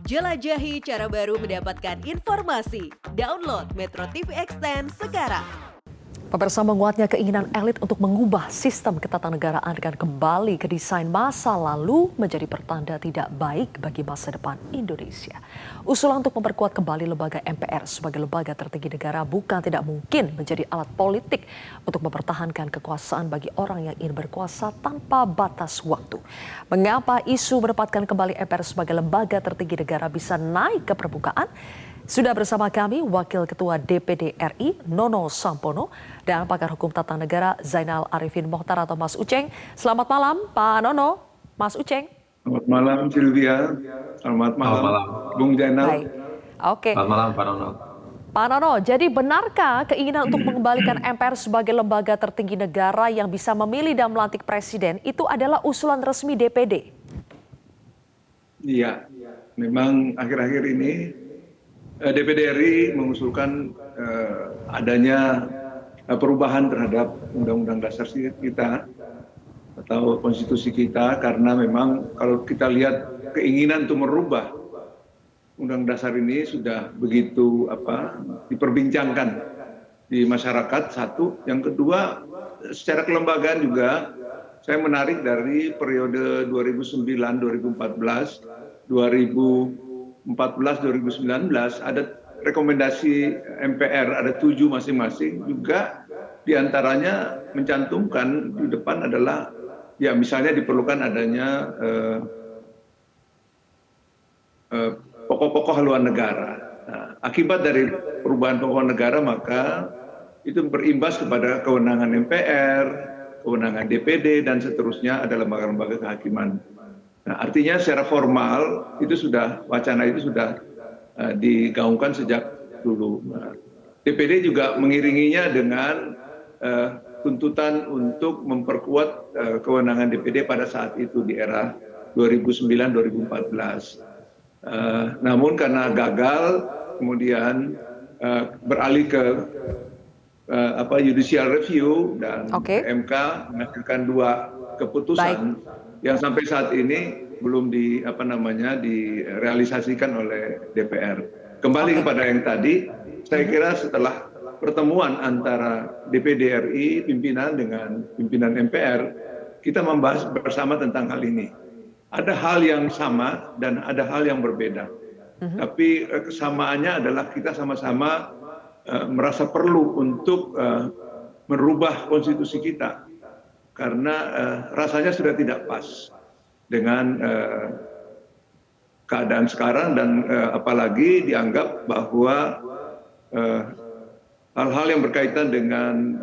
Jelajahi cara baru mendapatkan informasi. Download Metro TV Extend sekarang. Pemirsa, menguatnya keinginan elit untuk mengubah sistem ketatanegaraan dengan kembali ke desain masa lalu menjadi pertanda tidak baik bagi masa depan Indonesia. Usulan untuk memperkuat kembali lembaga MPR sebagai lembaga tertinggi negara bukan tidak mungkin menjadi alat politik untuk mempertahankan kekuasaan bagi orang yang ingin berkuasa tanpa batas waktu. Mengapa isu menempatkan kembali MPR sebagai lembaga tertinggi negara bisa naik ke permukaan? Sudah bersama kami Wakil Ketua DPD RI Nono Sampono dan pakar hukum tata negara Zainal Arifin Mohtar atau Mas Uceng. Selamat malam Pak Nono, Mas Uceng. Selamat malam Sylvia, selamat malam Bung Zainal. Baik. Oke. Selamat malam Pak Nono. Pak Nono, jadi benarkah keinginan untuk mengembalikan MPR sebagai lembaga tertinggi negara yang bisa memilih dan melantik presiden itu adalah usulan resmi DPD? Iya, memang akhir-akhir ini DPD RI mengusulkan adanya perubahan terhadap Undang-Undang Dasar kita atau konstitusi kita, karena memang kalau kita lihat keinginan untuk merubah Undang Dasar ini sudah begitu diperbincangkan di masyarakat, satu. Yang kedua, secara kelembagaan juga saya menarik dari periode 2009-2014, 2014-2019 ada rekomendasi MPR, ada 7 masing-masing, juga diantaranya mencantumkan di depan adalah ya misalnya diperlukan adanya pokok-pokok haluan negara. Nah, akibat dari perubahan pokok negara maka itu berimbas kepada kewenangan MPR, kewenangan DPD dan seterusnya ada lembaga-lembaga kehakiman. Nah, artinya secara formal itu sudah wacana itu sudah digaungkan sejak dulu. Nah, DPD juga mengiringinya dengan tuntutan untuk memperkuat kewenangan DPD pada saat itu di era 2009-2014. Namun karena gagal, kemudian beralih ke judicial review dan MK menghasilkan 2 keputusan. Yang sampai saat ini belum direalisasikan oleh DPR. Kembali kepada yang tadi, saya kira setelah pertemuan antara DPD RI pimpinan dengan pimpinan MPR, kita membahas bersama tentang hal ini. Ada hal yang sama dan ada hal yang berbeda. Tapi kesamaannya adalah kita sama-sama merasa perlu untuk merubah konstitusi kita. Karena rasanya sudah tidak pas dengan keadaan sekarang dan apalagi dianggap bahwa hal-hal yang berkaitan dengan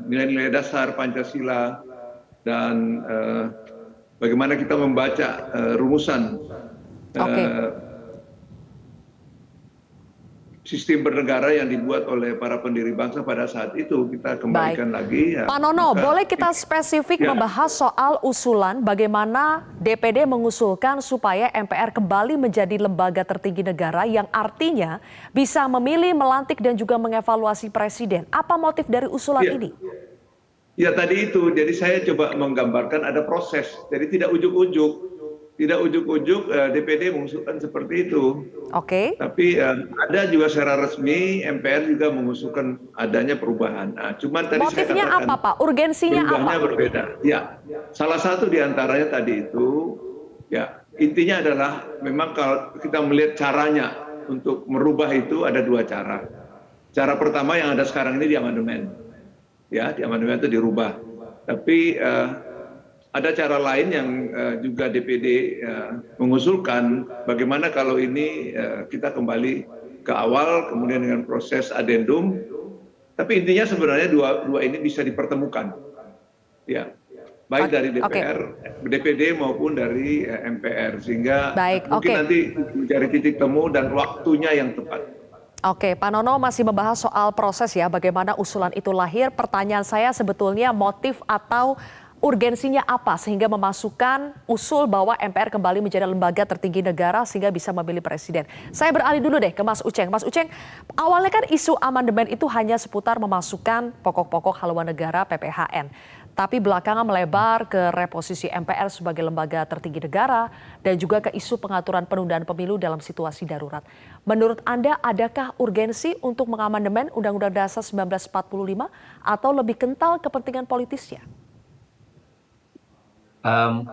nilai-nilai dasar Pancasila dan bagaimana kita membaca rumusan sistem bernegara yang dibuat oleh para pendiri bangsa pada saat itu, kita kembalikan lagi. Pak Nono, boleh kita spesifik membahas soal usulan bagaimana DPD mengusulkan supaya MPR kembali menjadi lembaga tertinggi negara yang artinya bisa memilih, melantik dan juga mengevaluasi presiden. Apa motif dari usulan ini? Ya tadi itu, jadi saya coba menggambarkan ada proses, jadi tidak ujuk-ujuk. Tidak ujuk-ujuk DPD mengusulkan seperti itu. Tapi ada juga secara resmi MPR juga mengusulkan adanya perubahan. Nah, cuman tadi motifnya saya katakan, apa, Pak? Urgensinya apa? Berbeda. Ya, salah satu diantaranya tadi itu, ya intinya adalah memang kalau kita melihat caranya untuk merubah itu ada 2 cara. Cara pertama yang ada sekarang ini di amandemen, ya di amandemen itu dirubah. Tapi ada cara lain yang juga DPD mengusulkan, bagaimana kalau ini kita kembali ke awal, kemudian dengan proses adendum, tapi intinya sebenarnya dua ini bisa dipertemukan, ya, baik dari DPR, DPD maupun dari MPR, sehingga mungkin nanti mencari titik temu dan waktunya yang tepat. Oke, Pak Nono masih membahas soal proses ya, bagaimana usulan itu lahir. Pertanyaan saya sebetulnya motif atau urgensinya apa sehingga memasukkan usul bahwa MPR kembali menjadi lembaga tertinggi negara sehingga bisa memilih presiden. Saya beralih dulu deh ke Mas Uceng. Mas Uceng, awalnya kan isu amandemen itu hanya seputar memasukkan pokok-pokok haluan negara PPHN. Tapi belakangan melebar ke reposisi MPR sebagai lembaga tertinggi negara dan juga ke isu pengaturan penundaan pemilu dalam situasi darurat. Menurut Anda, adakah urgensi untuk mengamandemen Undang-Undang Dasar 1945 atau lebih kental kepentingan politisnya?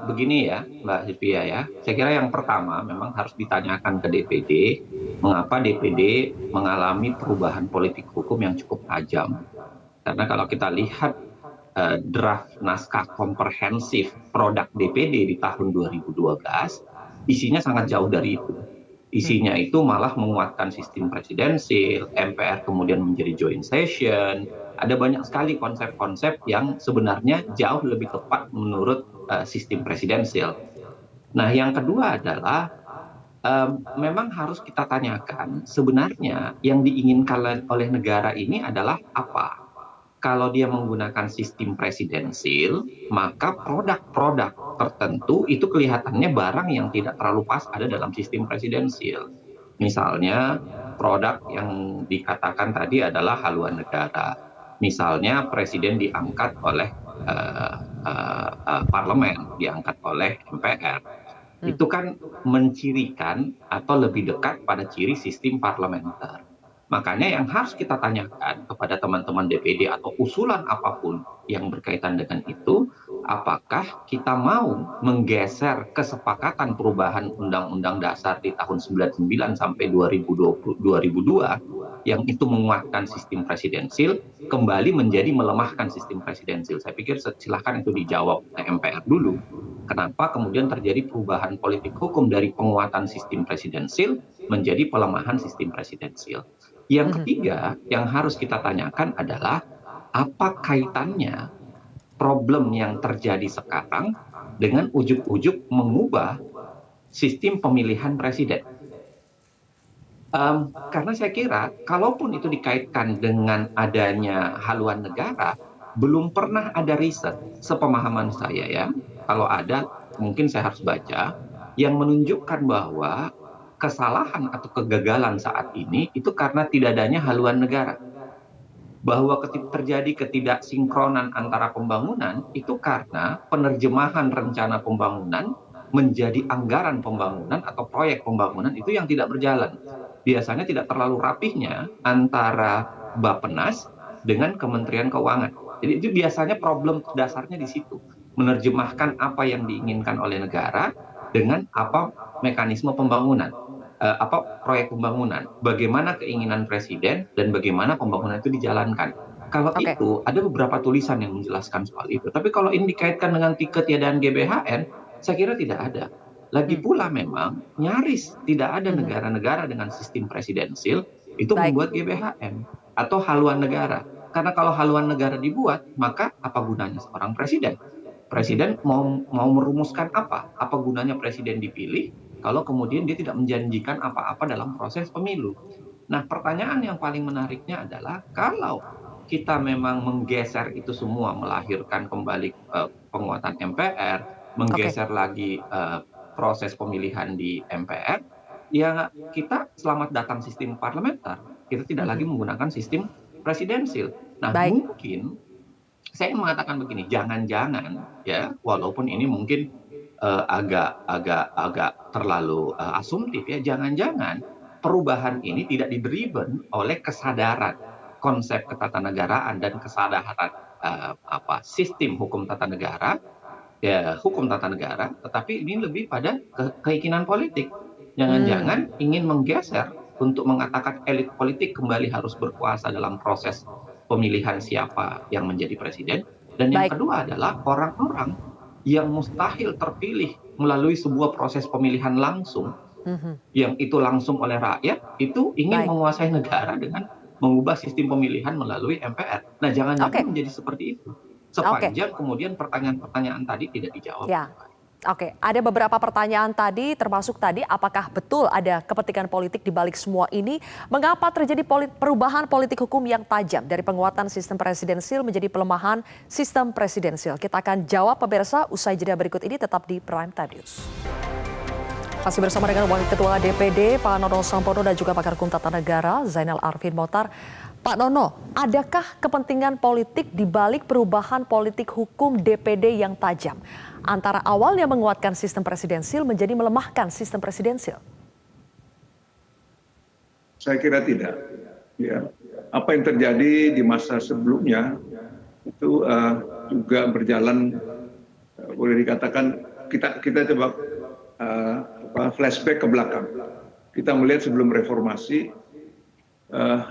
Begini ya, Mbak Hifia ya. Saya kira yang pertama memang harus ditanyakan ke DPD, mengapa DPD mengalami perubahan politik hukum yang cukup tajam. Karena kalau kita lihat draft naskah komprehensif produk DPD di tahun 2012, isinya sangat jauh dari itu. Isinya itu malah menguatkan sistem presidensil, MPR kemudian menjadi joint session. Ada banyak sekali konsep-konsep yang sebenarnya jauh lebih tepat menurut sistem presidensil. Nah, yang kedua adalah memang harus kita tanyakan sebenarnya yang diinginkan oleh negara ini adalah apa? Kalau dia menggunakan sistem presidensil, maka produk-produk tertentu itu kelihatannya barang yang tidak terlalu pas ada dalam sistem presidensil. Misalnya produk yang dikatakan tadi adalah haluan negara. Misalnya presiden diangkat oleh parlemen, diangkat oleh MPR. Itu kan mencirikan atau lebih dekat pada ciri sistem parlementer. Makanya yang harus kita tanyakan kepada teman-teman DPD atau usulan apapun yang berkaitan dengan itu, apakah kita mau menggeser kesepakatan perubahan Undang-Undang Dasar di tahun 99 sampai 2002 yang itu menguatkan sistem presidensil kembali menjadi melemahkan sistem presidensil. Saya pikir silahkan itu dijawab MPR dulu. Kenapa kemudian terjadi perubahan politik hukum dari penguatan sistem presidensil menjadi pelemahan sistem presidensil. Yang ketiga yang harus kita tanyakan adalah apa kaitannya problem yang terjadi sekarang dengan ujuk-ujuk mengubah sistem pemilihan presiden. Karena saya kira kalaupun itu dikaitkan dengan adanya haluan negara, belum pernah ada riset sepemahaman saya ya, kalau ada mungkin saya harus baca, yang menunjukkan bahwa kesalahan atau kegagalan saat ini itu karena tidak adanya haluan negara. Bahwa terjadi ketidaksinkronan antara pembangunan itu karena penerjemahan rencana pembangunan menjadi anggaran pembangunan atau proyek pembangunan itu yang tidak berjalan. Biasanya tidak terlalu rapihnya antara Bappenas dengan Kementerian Keuangan. Jadi itu biasanya problem dasarnya di situ. Menerjemahkan apa yang diinginkan oleh negara dengan apa mekanisme pembangunan, apa proyek pembangunan, bagaimana keinginan presiden dan bagaimana pembangunan itu dijalankan. Kalau itu ada beberapa tulisan yang menjelaskan soal itu. Tapi kalau ini dikaitkan dengan ketiadaan GBHN, saya kira tidak ada. Lagi pula memang nyaris tidak ada negara-negara dengan sistem presidensil itu membuat GBHN atau haluan negara. Karena kalau haluan negara dibuat, maka apa gunanya seorang presiden? Presiden mau merumuskan apa? Apa gunanya presiden dipilih kalau kemudian dia tidak menjanjikan apa-apa dalam proses pemilu? Nah, pertanyaan yang paling menariknya adalah kalau kita memang menggeser itu semua, melahirkan kembali penguatan MPR, menggeser lagi proses pemilihan di MPR, ya kita selamat datang sistem parlementer. Kita tidak lagi menggunakan sistem presidensil. Nah, mungkin saya mengatakan begini, jangan-jangan ya, walaupun ini mungkin agak terlalu asumtif ya, jangan-jangan perubahan ini tidak didriven oleh kesadaran konsep ketatanegaraan dan kesadaran sistem hukum tata negara, tetapi ini lebih pada keinginan politik. Jangan-jangan ingin menggeser untuk mengatakan elit politik kembali harus berkuasa dalam proses pemilihan siapa yang menjadi presiden. Dan yang kedua adalah orang-orang yang mustahil terpilih melalui sebuah proses pemilihan langsung, yang itu langsung oleh rakyat, itu ingin menguasai negara dengan mengubah sistem pemilihan melalui MPR. Nah, jangan-jangan menjadi seperti itu. Sepanjang kemudian pertanyaan-pertanyaan tadi tidak dijawab. Ya. Oke, ada beberapa pertanyaan tadi, termasuk tadi apakah betul ada kepentingan politik di balik semua ini? Mengapa terjadi perubahan politik hukum yang tajam dari penguatan sistem presidensil menjadi pelemahan sistem presidensil? Kita akan jawab pemirsa usai jeda berikut ini, tetap di Prime Time News. Masih bersama dengan Wakil Ketua DPD Pak Nono Sampono dan juga pakar hukum tata negara Zainal Arifin Mohtar. Pak Nono, adakah kepentingan politik di balik perubahan politik hukum DPD yang tajam? Antara awalnya menguatkan sistem presidensil menjadi melemahkan sistem presidensil? Saya kira tidak. Ya, apa yang terjadi di masa sebelumnya itu juga berjalan, boleh dikatakan kita coba flashback ke belakang. Kita melihat sebelum reformasi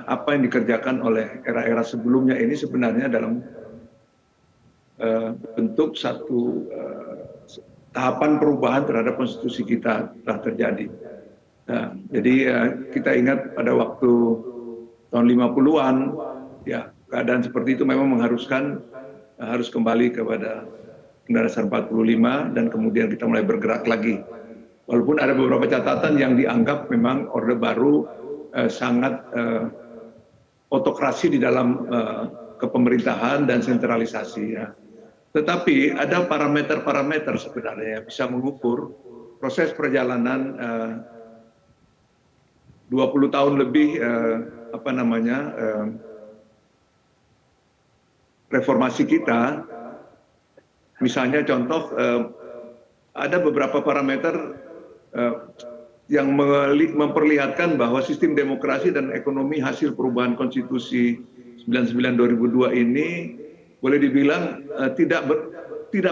apa yang dikerjakan oleh era-era sebelumnya ini sebenarnya dalam bentuk satu tahapan perubahan terhadap konstitusi kita telah terjadi. Nah, jadi kita ingat pada waktu tahun 50-an, ya keadaan seperti itu memang mengharuskan harus kembali kepada Undang-Undang Dasar 45 dan kemudian kita mulai bergerak lagi. Walaupun ada beberapa catatan yang dianggap memang Orde Baru sangat otokrasi di dalam kepemerintahan dan sentralisasi. Ya. Tetapi ada parameter-parameter sebenarnya yang bisa mengukur proses perjalanan 20 tahun lebih reformasi kita. Misalnya contoh ada beberapa parameter yang memperlihatkan bahwa sistem demokrasi dan ekonomi hasil perubahan konstitusi 99 2002 ini boleh dibilang tidak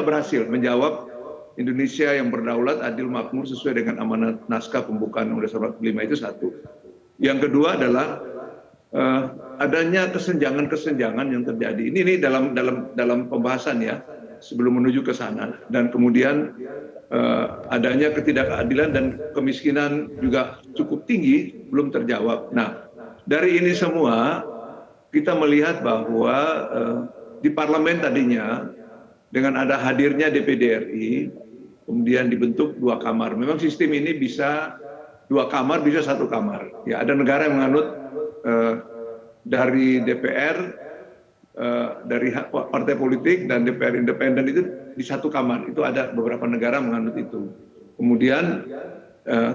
berhasil menjawab Indonesia yang berdaulat, adil, makmur sesuai dengan amanat naskah pembukaan Undang-Undang Dasar 45 itu satu. Yang kedua adalah adanya kesenjangan-kesenjangan yang terjadi. Ini dalam pembahasan ya sebelum menuju ke sana, dan kemudian adanya ketidakadilan dan kemiskinan juga cukup tinggi belum terjawab. Nah, dari ini semua kita melihat bahwa di parlemen tadinya dengan ada hadirnya DPD RI kemudian dibentuk 2 kamar. Memang sistem ini bisa 2 kamar, bisa 1 kamar. Ya, ada negara yang menganut dari DPR, dari partai politik dan DPR independen itu di 1 kamar. Itu ada beberapa negara menganut itu. Kemudian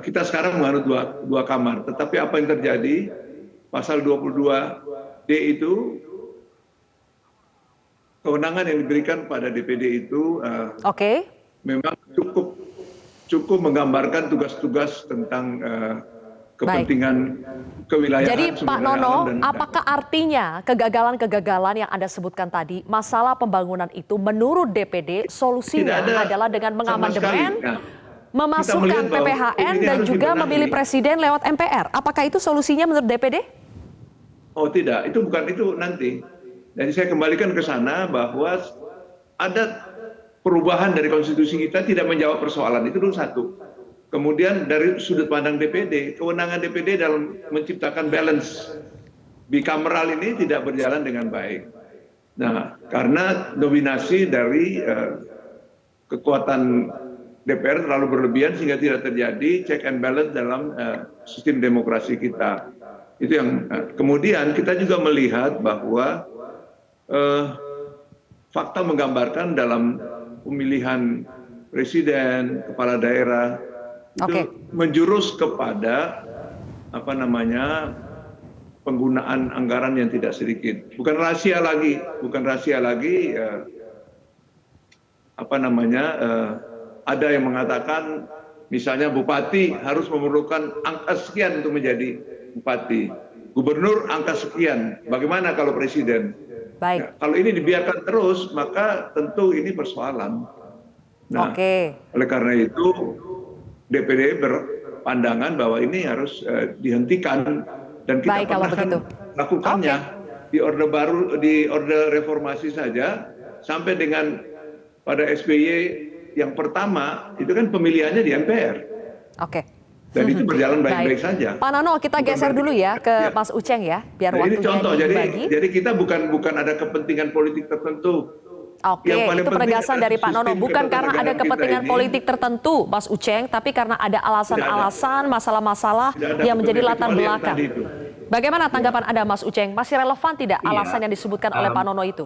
kita sekarang menganut 2 kamar. Tetapi apa yang terjadi? Pasal 22D itu kewenangan yang diberikan pada DPD itu memang cukup menggambarkan tugas-tugas tentang kepentingan kewilayahan. Jadi Pak Nono, apakah artinya kegagalan-kegagalan yang Anda sebutkan tadi, masalah pembangunan itu menurut DPD solusinya adalah dengan mengamandemen, memasukkan PPHN dan juga memilih presiden lewat MPR? Apakah itu solusinya menurut DPD? Oh tidak, itu bukan itu nanti. Jadi saya kembalikan ke sana bahwa ada perubahan dari konstitusi kita tidak menjawab persoalan itu dulu satu. Kemudian dari sudut pandang DPD, kewenangan DPD dalam menciptakan balance bikameral ini tidak berjalan dengan baik. Nah, karena dominasi dari kekuatan DPR terlalu berlebihan sehingga tidak terjadi check and balance dalam sistem demokrasi kita. Itu yang kemudian kita juga melihat bahwa fakta menggambarkan dalam pemilihan presiden, kepala daerah itu menjurus kepada penggunaan anggaran yang tidak sedikit. Bukan rahasia lagi, ada yang mengatakan misalnya bupati harus memerlukan angka sekian untuk menjadi bupati, gubernur angka sekian. Bagaimana kalau presiden? Baik. Nah, kalau ini dibiarkan terus, maka tentu ini persoalan. Nah, oleh karena itu DPD berpandangan bahwa ini harus dihentikan dan kita pernah lakukannya di Orde Baru, di Orde Reformasi saja sampai dengan pada SBY yang pertama itu kan pemilihannya di MPR. Dan itu berjalan baik-baik saja. Pak Nono, kita geser dulu ya ke Mas Uceng ya, biar waktunya ini contoh. dibagi. Jadi kita bukan ada kepentingan politik tertentu Oke, Yang paling itu penting penegasan adalah dari Pak Nono. sistem Bukan karena ada ketatanegaraan kita kepentingan ini politik tertentu, Mas Uceng, tapi karena ada alasan-alasan, masalah-masalah tidak ada yang menjadi kepentingan latar kecuali yang belakang. tadi itu. Bagaimana tanggapan Anda, Mas Uceng? Masih relevan tidak Iya, alasan yang disebutkan oleh Pak Nono itu?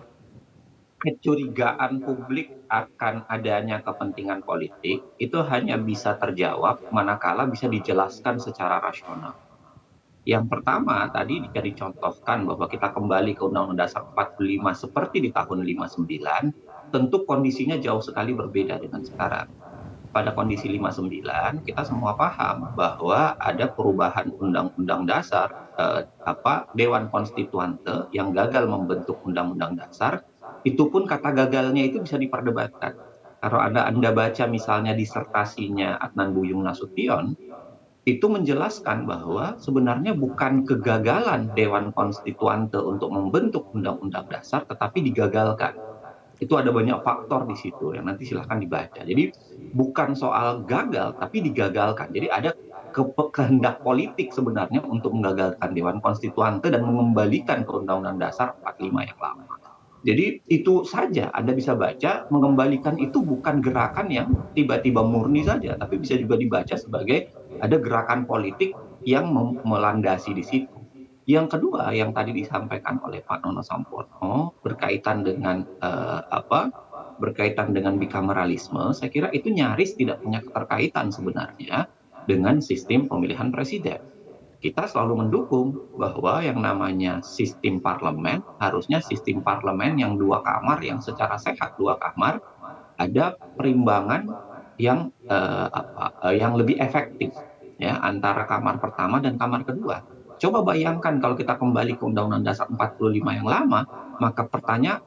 kecurigaan publik akan adanya kepentingan politik itu hanya bisa terjawab manakala bisa dijelaskan secara rasional. Yang pertama tadi jika dicontohkan bahwa kita kembali ke Undang-Undang Dasar 45 seperti di tahun 59, tentu kondisinya jauh sekali berbeda dengan sekarang. Pada kondisi 59, kita semua paham bahwa ada perubahan Undang-Undang Dasar, Dewan Konstituante yang gagal membentuk Undang-Undang Dasar, itu pun kata gagalnya itu bisa diperdebatkan. Kalau Anda baca misalnya disertasinya Adnan Buyung Nasution, itu menjelaskan bahwa sebenarnya bukan kegagalan Dewan Konstituante untuk membentuk Undang-Undang Dasar, tetapi digagalkan. Itu ada banyak faktor di situ yang nanti silahkan dibaca. Jadi bukan soal gagal, tapi digagalkan. Jadi ada kehendak politik sebenarnya untuk menggagalkan Dewan Konstituante dan mengembalikan ke Undang-Undang Dasar 45 yang lama. Jadi itu saja Anda bisa baca, mengembalikan itu bukan gerakan yang tiba-tiba murni saja, tapi bisa juga dibaca sebagai ada gerakan politik yang melandasi di situ. Yang kedua yang tadi disampaikan oleh Pak Nono Sampoerno berkaitan dengan berkaitan dengan bikameralisme, saya kira itu nyaris tidak punya keterkaitan sebenarnya dengan sistem pemilihan presiden. Kita selalu mendukung bahwa yang namanya sistem parlemen harusnya sistem parlemen yang 2 kamar yang secara sehat 2 kamar, ada perimbangan yang yang lebih efektif ya antara kamar pertama dan kamar kedua. Coba bayangkan kalau kita kembali ke Undang-Undang Dasar 45 yang lama, maka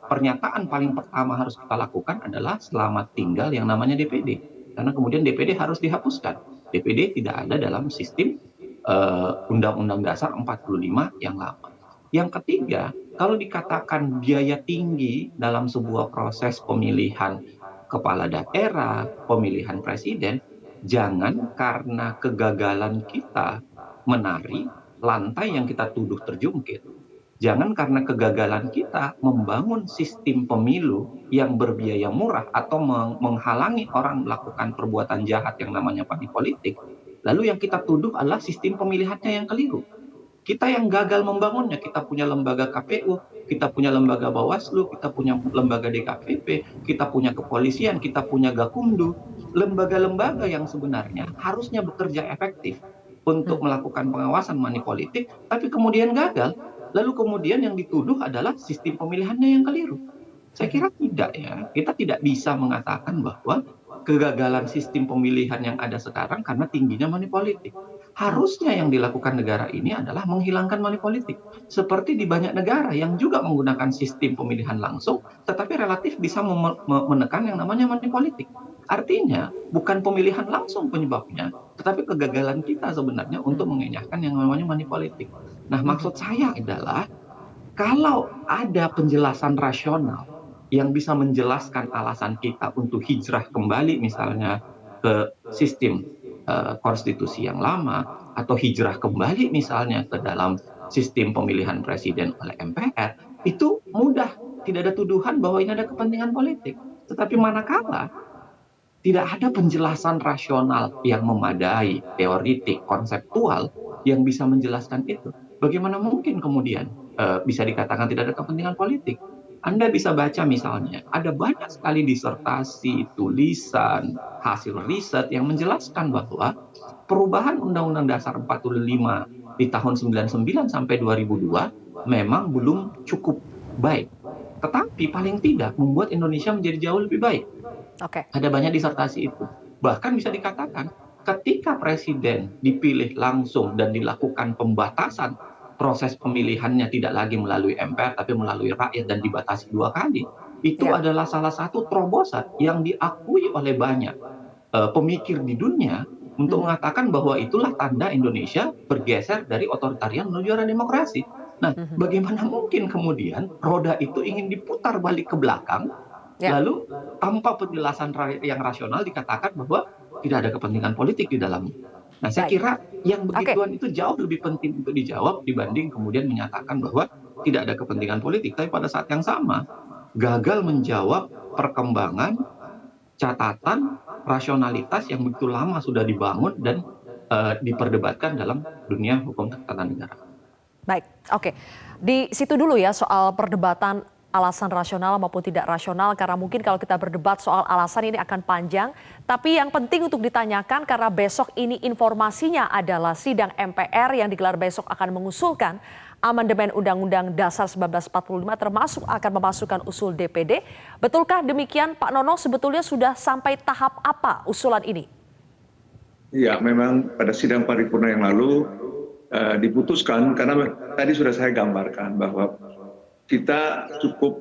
pernyataan paling pertama harus kita lakukan adalah selamat tinggal yang namanya DPD. Karena kemudian DPD harus dihapuskan. DPD tidak ada dalam sistem Undang-Undang Dasar 45 yang lama. Yang ketiga, kalau dikatakan biaya tinggi dalam sebuah proses pemilihan kepala daerah, pemilihan presiden, jangan karena kegagalan kita menari lantai yang kita tuduh terjungkit. Jangan karena kegagalan kita membangun sistem pemilu yang berbiaya murah atau menghalangi orang melakukan perbuatan jahat yang namanya money politik, lalu yang kita tuduh adalah sistem pemilihannya yang keliru. Kita yang gagal membangunnya, kita punya lembaga KPU, kita punya lembaga Bawaslu, kita punya lembaga DKPP, kita punya kepolisian, kita punya Gakumdu, lembaga-lembaga yang sebenarnya harusnya bekerja efektif untuk melakukan pengawasan money politik, tapi kemudian gagal, lalu kemudian yang dituduh adalah sistem pemilihannya yang keliru. Saya kira tidak ya, kita tidak bisa mengatakan bahwa kegagalan sistem pemilihan yang ada sekarang karena tingginya money politik. Harusnya yang dilakukan negara ini adalah menghilangkan money politik. Seperti di banyak negara yang juga menggunakan sistem pemilihan langsung, tetapi relatif bisa menekan yang namanya money politik. Artinya, bukan pemilihan langsung penyebabnya, tetapi kegagalan kita sebenarnya untuk mengenyahkan yang namanya money politik. Nah, maksud saya adalah, kalau ada penjelasan rasional yang bisa menjelaskan alasan kita untuk hijrah kembali misalnya ke sistem konstitusi yang lama, atau hijrah kembali misalnya ke dalam sistem pemilihan presiden oleh MPR, itu mudah, tidak ada tuduhan bahwa ini ada kepentingan politik. Tetapi manakala tidak ada penjelasan rasional yang memadai, teoritik, konseptual yang bisa menjelaskan itu, bagaimana mungkin kemudian bisa dikatakan tidak ada kepentingan politik? Anda bisa baca misalnya, ada banyak sekali disertasi, tulisan, hasil riset yang menjelaskan bahwa perubahan Undang-Undang Dasar 45 di tahun 99 sampai 2002 memang belum cukup baik. Tetapi paling tidak membuat Indonesia menjadi jauh lebih baik. Oke. Ada banyak disertasi itu. Bahkan bisa dikatakan ketika presiden dipilih langsung dan dilakukan pembatasan, proses pemilihannya tidak lagi melalui MPR tapi melalui rakyat dan dibatasi 2 kali, itu adalah salah satu terobosan yang diakui oleh banyak pemikir di dunia untuk mengatakan bahwa itulah tanda Indonesia bergeser dari otoritarian menuju arah demokrasi. Nah, bagaimana mungkin kemudian roda itu ingin diputar balik ke belakang, lalu tanpa penjelasan yang rasional dikatakan bahwa tidak ada kepentingan politik di dalamnya. Nah, saya kira yang begituan itu jauh lebih penting untuk dijawab dibanding kemudian menyatakan bahwa tidak ada kepentingan politik. Tapi pada saat yang sama, gagal menjawab perkembangan catatan rasionalitas yang begitu lama sudah dibangun dan diperdebatkan dalam dunia hukum tata negara. Baik, oke. Di situ dulu ya soal perdebatan alasan rasional maupun tidak rasional, karena mungkin kalau kita berdebat soal alasan ini akan panjang. Tapi yang penting untuk ditanyakan karena besok ini informasinya adalah sidang MPR yang digelar besok akan mengusulkan amandemen Undang-Undang Dasar 1945 termasuk akan memasukkan usul DPD. Betulkah demikian Pak Nono, sebetulnya sudah sampai tahap apa usulan ini? Ya, memang pada sidang paripurna yang lalu diputuskan, karena tadi sudah saya gambarkan bahwa kita cukup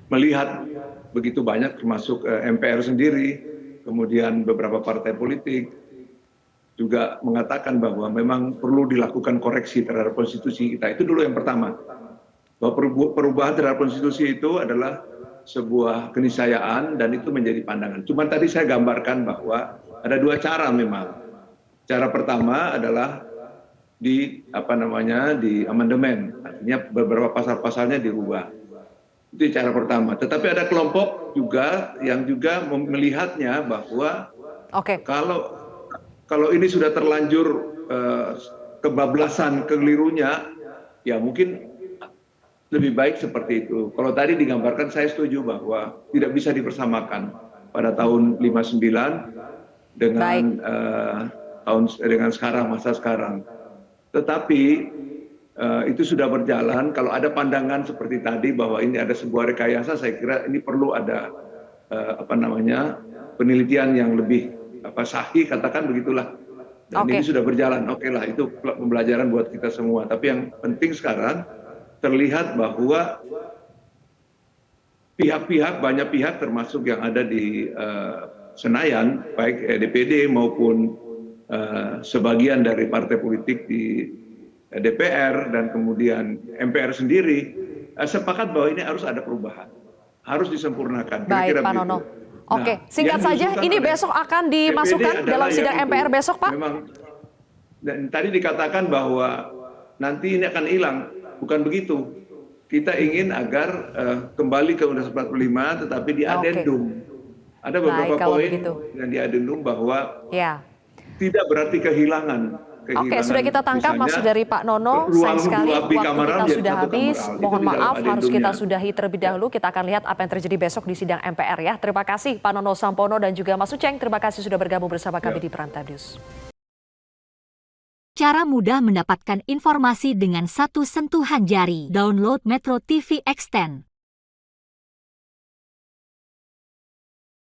melihat begitu banyak termasuk MPR sendiri, kemudian beberapa partai politik juga mengatakan bahwa memang perlu dilakukan koreksi terhadap konstitusi kita. Itu dulu yang pertama. Bahwa perubahan terhadap konstitusi itu adalah sebuah keniscayaan dan itu menjadi pandangan. Cuma tadi saya gambarkan bahwa ada dua cara memang. Cara pertama adalah di amandemen, artinya beberapa pasal-pasalnya dirubah. Itu cara pertama. Tetapi ada kelompok juga yang juga melihatnya bahwa kalau ini sudah terlanjur kebablasan, kelirunya, ya mungkin lebih baik seperti itu. Kalau tadi digambarkan, saya setuju bahwa tidak bisa dipersamakan pada tahun 59 dengan sekarang, masa sekarang. Tetapi itu sudah berjalan. Kalau ada pandangan seperti tadi bahwa ini ada sebuah rekayasa, saya kira ini perlu ada penelitian yang lebih sahih, katakan begitulah. Dan ini sudah berjalan. Oke lah, itu pembelajaran buat kita semua. Tapi yang penting sekarang terlihat bahwa banyak pihak termasuk yang ada di Senayan, baik DPD maupun sebagian dari partai politik di DPR dan kemudian MPR sendiri sepakat bahwa ini harus ada perubahan, harus disempurnakan. Baik, Pak Nono. Oke, singkat saja, ini besok akan dimasukkan dalam sidang MPR besok, Pak? Memang, dan tadi dikatakan bahwa nanti ini akan hilang. Bukan begitu. Kita ingin agar kembali ke Undang-Undang 45 tetapi di adendum. Ada beberapa poin yang di adendum bahwa tidak berarti kehilangan. Oke, sudah kita tangkap maksud dari Pak Nono. Sayang sekali waktu kita sudah habis. Mohon maaf, harus kita sudahi terlebih dahulu. Kita akan lihat apa yang terjadi besok di sidang MPR ya. Terima kasih Pak Nono Sampono dan juga Mas Uceng. Terima kasih sudah bergabung bersama kami di Prime Time News. Cara mudah mendapatkan informasi dengan satu sentuhan jari. Download Metro TV Extend.